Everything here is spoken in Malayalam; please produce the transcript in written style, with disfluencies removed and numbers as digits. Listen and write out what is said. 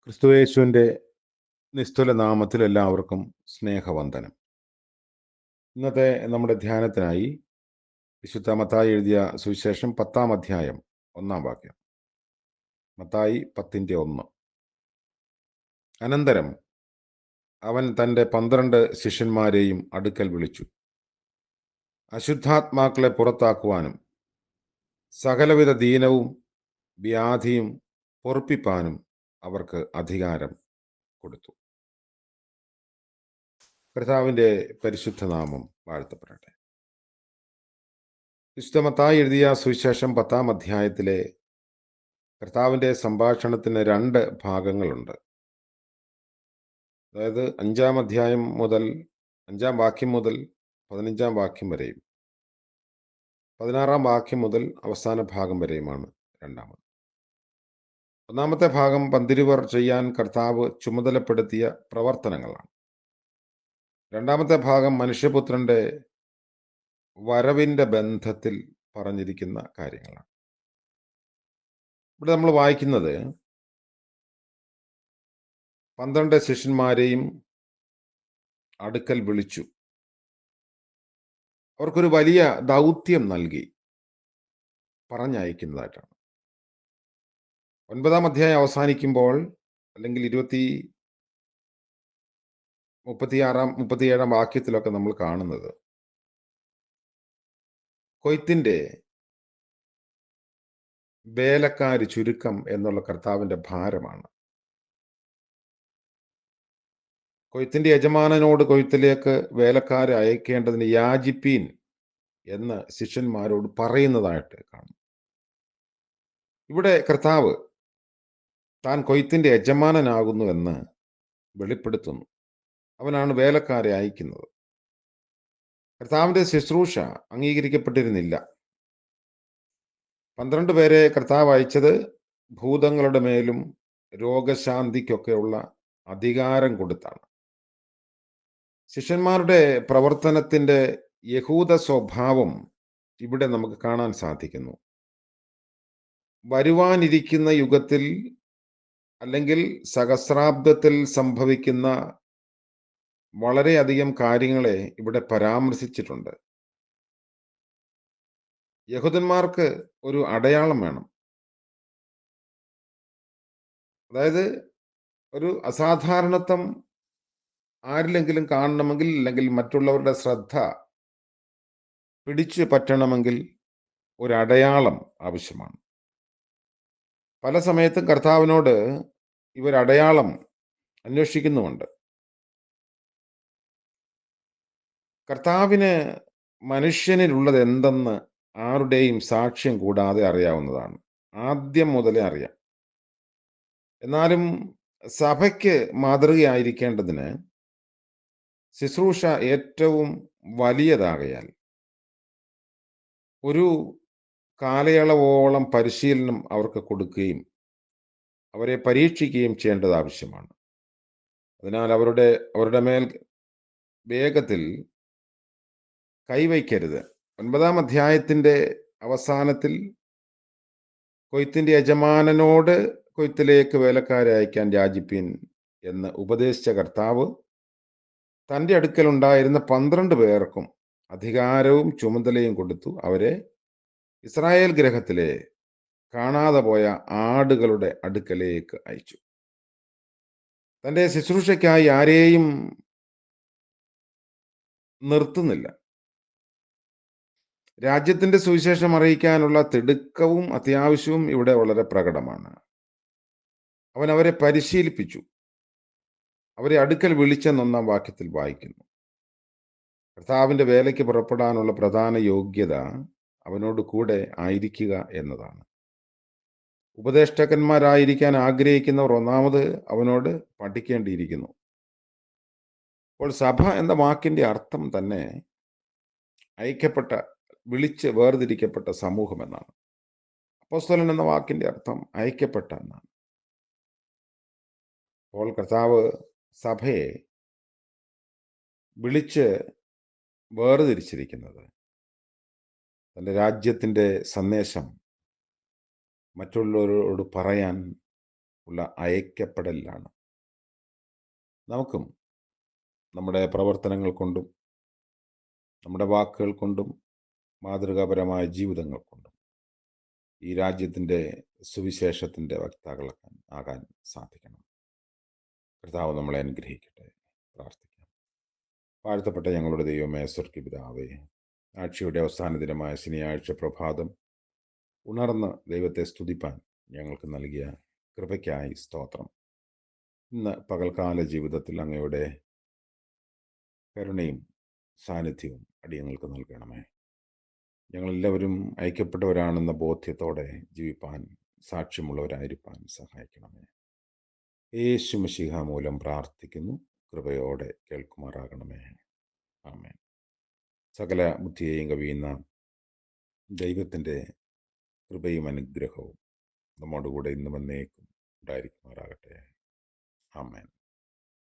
ക്രിസ്തുയേശുവിൻ്റെ നിസ്തുല നാമത്തിൽ എല്ലാവർക്കും സ്നേഹവന്ദനം. ഇന്നത്തെ നമ്മുടെ ധ്യാനത്തിനായി വിശുദ്ധ മത്തായി എഴുതിയ സുവിശേഷം 10-ാം അധ്യായം 1-ാം വാക്യം. മത്തായി 10:1. അനന്തരം അവൻ തൻ്റെ 12 ശിഷ്യന്മാരെയും അടുക്കൽ വിളിച്ചു, അശുദ്ധാത്മാക്കളെ പുറത്താക്കുവാനും സകലവിധ ദീനവും വ്യാധിയും പൊറുപ്പിപ്പാനും അവർക്ക് അധികാരം കൊടുത്തു. കർത്താവിൻ്റെ പരിശുദ്ധ നാമം വാഴ്ത്തപ്പെടട്ടെ. വിശുദ്ധ മത്തായി എഴുതിയ സുവിശേഷം 10-ാം അധ്യായത്തിലെ കർത്താവിൻ്റെ സംഭാഷണത്തിന് 2 ഭാഗങ്ങളുണ്ട്. അതായത് 5-ാം അധ്യായം മുതൽ 5-ാം വാക്യം മുതൽ 15-ാം വാക്യം വരെയും 16-ാം വാക്യം മുതൽ അവസാന ഭാഗം വരെയുമാണ് രണ്ടാമത്. ഒന്നാമത്തെ ഭാഗം പന്തിരുവർ ചെയ്യാൻ കർത്താവ് ചുമതലപ്പെടുത്തിയ പ്രവർത്തനങ്ങളാണ്. രണ്ടാമത്തെ ഭാഗം മനുഷ്യപുത്രന്റെ വരവിൻ്റെ ബന്ധത്തിൽ പറഞ്ഞിരിക്കുന്ന കാര്യങ്ങളാണ്. ഇവിടെ നമ്മൾ വായിക്കുന്നത് 12 ശിഷ്യന്മാരെയും അടുക്കൽ വിളിച്ചു, അവർക്കൊരു വലിയ ദൗത്യം നൽകി പറഞ്ഞയക്കുന്നതായിട്ടാണ്. 9-ാം അധ്യായം അവസാനിക്കുമ്പോൾ, അല്ലെങ്കിൽ 37-ാം വാക്യത്തിലൊക്കെ നമ്മൾ കാണുന്നത് കൊയ്ത്തിന്റെ വേലക്കാര് ചുരുക്കം എന്നുള്ള കർത്താവിന്റെ ഭാരമാണ്. കൊയ്ത്തിന്റെ യജമാനനോട് കൊയ്ത്തിലേക്ക് വേലക്കാരെ അയക്കേണ്ടതിന് യാചിപ്പീൻ എന്ന് ശിഷ്യന്മാരോട് പറയുന്നതായിട്ട് കാണും. ഇവിടെ കർത്താവ് താൻ കൊയ്ത്തിന്റെ യജമാനനാകുന്നു എന്ന് വെളിപ്പെടുത്തുന്നു. അവനാണ് വേലക്കാരെ അയക്കുന്നത്. കർത്താവിന്റെ ശുശ്രൂഷ അംഗീകരിക്കപ്പെട്ടിരുന്നില്ല. 12 പേരെ കർത്താവ് അയച്ചത് ഭൂതങ്ങളുടെ മേലും രോഗശാന്തിക്കൊക്കെയുള്ള അധികാരം കൊടുത്താണ്. ശിഷ്യന്മാരുടെ പ്രവർത്തനത്തിന്റെ യഹൂദ സ്വഭാവം ഇവിടെ നമുക്ക് കാണാൻ സാധിക്കുന്നു. വരുവാനിരിക്കുന്ന യുഗത്തിൽ അല്ലെങ്കിൽ സഹസ്രാബ്ദത്തിൽ സംഭവിക്കുന്ന വളരെയധികം കാര്യങ്ങളെ ഇവിടെ പരാമർശിച്ചിട്ടുണ്ട്. യഹൂദന്മാർക്ക് ഒരു അടയാളം വേണം. അതായത് ഒരു അസാധാരണത്വം ആരിലെങ്കിലും കാണണമെങ്കിൽ, അല്ലെങ്കിൽ മറ്റുള്ളവരുടെ ശ്രദ്ധ പിടിച്ചു പറ്റണമെങ്കിൽ ഒരു അടയാളം ആവശ്യമാണ്. പല സമയത്തും കർത്താവിനോട് ഇവർ അടയാളം അന്വേഷിക്കുന്നുമുണ്ട്. കർത്താവിന് മനുഷ്യനിലുള്ളത് എന്തെന്ന് ആരുടെയും സാക്ഷ്യം കൂടാതെ അറിയാവുന്നതാണ്. ആദ്യം മുതലേ അറിയാം. എന്നാലും സഭയ്ക്ക് മാതൃകയായിരിക്കേണ്ടതിന് ശുശ്രൂഷ ഏറ്റവും വലിയതാകയാൽ ഒരു കാലയളവോളം പരിശീലനം അവർക്ക് കൊടുക്കുകയും അവരെ പരീക്ഷിക്കുകയും ചെയ്യേണ്ടത് ആവശ്യമാണ്. അതിനാൽ അവരുടെ മേൽ വേഗത്തിൽ കൈവയ്ക്കരുത്. 9-ാം അധ്യായത്തിന്റെ അവസാനത്തിൽ കൊയ്ത്തിന്റെ യജമാനനോട് കൊയ്ത്തിലേക്ക് വേലക്കാരെ അയക്കാൻ യാചിപ്പീൻ എന്ന് ഉപദേശിച്ച കർത്താവ് തൻ്റെ അടുക്കലുണ്ടായിരുന്ന 12 പേർക്കും അധികാരവും ചുമതലയും കൊടുത്തു. അവരെ ഇസ്രായേൽ ഗൃഹത്തിലെ കാണാതെ പോയ ആടുകളുടെ അടുക്കലേക്ക് അയച്ചു. തൻ്റെ ശുശ്രൂഷയ്ക്കായി ആരെയും നിർത്തുന്നില്ല. രാജ്യത്തിന്റെ സുവിശേഷം അറിയിക്കാനുള്ള തിടുക്കവും അത്യാവശ്യവും ഇവിടെ വളരെ പ്രകടമാണ്. അവൻ അവരെ പരിശീലിപ്പിച്ചു. അവരെ അടുക്കൽ വിളിച്ചെന്ന് 1-ാം വാക്യത്തിൽ വായിക്കുന്നു. കർത്താവിന്റെ വേലയ്ക്ക് പുറപ്പെടാനുള്ള പ്രധാന യോഗ്യത അവനോട് കൂടെ ആയിരിക്കുക എന്നതാണ്. ഉപദേഷ്ടാക്കന്മാരായിരിക്കാൻ ആഗ്രഹിക്കുന്നവർ ഒന്നാമത് അവനോട് പഠിക്കേണ്ടിയിരിക്കുന്നു. അപ്പോൾ സഭ എന്ന വാക്കിന്റെ അർത്ഥം തന്നെ ഐക്യപ്പെട്ട, വിളിച്ച് വേർതിരിക്കപ്പെട്ട സമൂഹം എന്നാണ്. അപ്പോസ്തലൻ എന്ന വാക്കിന്റെ അർത്ഥം ഐക്യപ്പെട്ട എന്നാണ്. അപ്പോൾ കർത്താവ് സഭയെ വിളിച്ച് വേർതിരിച്ചിരിക്കുന്നത് തൻ്റെ രാജ്യത്തിൻ്റെ സന്ദേശം മറ്റുള്ളവരോട് പറയാൻ ഉള്ള അയക്കപ്പെടലിലാണ്. നമുക്കും നമ്മുടെ പ്രവർത്തനങ്ങൾ കൊണ്ടും നമ്മുടെ വാക്കുകൾ കൊണ്ടും മാതൃകാപരമായ ജീവിതങ്ങൾ കൊണ്ടും ഈ രാജ്യത്തിൻ്റെ സുവിശേഷത്തിൻ്റെ വക്താക്കളാക്കാൻ ആകാൻ സാധിക്കണം. കർത്താവ് നമ്മളെ അനുഗ്രഹിക്കട്ടെ. പ്രാർത്ഥിക്കാം. വാഴ്ത്തപ്പെട്ട ഞങ്ങളുടെ ദൈവമേ, സ്വർഗ്ഗീയ പിതാവേ, ആഴ്ചയുടെ അവസാന ദിനമായ ശനിയാഴ്ച പ്രഭാതം ഉണർന്ന് ദൈവത്തെ സ്തുതിപ്പാൻ ഞങ്ങൾക്ക് നൽകിയ കൃപയ്ക്കായി സ്തോത്രം. ഇന്ന് പകൽക്കാല ജീവിതത്തിൽ അങ്ങയുടെ കരുണയും സാന്നിധ്യവും അടിയങ്ങൾക്ക് നൽകണമേ. ഞങ്ങളെല്ലാവരും ഐക്യപ്പെട്ടവരാണെന്ന ബോധ്യത്തോടെ ജീവിപ്പാൻ, സാക്ഷ്യമുള്ളവരായിരിക്കാൻ സഹായിക്കണമേ. യേശു മിശിഹ മൂലം പ്രാർത്ഥിക്കുന്നു. കൃപയോടെ കേൾക്കുമാറാകണമേ. ആമേൻ. സകല ബുദ്ധിയെയും കവിയുന്ന ദൈവത്തിൻ്റെ കൃപയും അനുഗ്രഹവും നമ്മോടുകൂടെ ഇന്നും എന്നേക്കും ഉണ്ടായിരിക്കുമാറാകട്ടെ. ആമേൻ.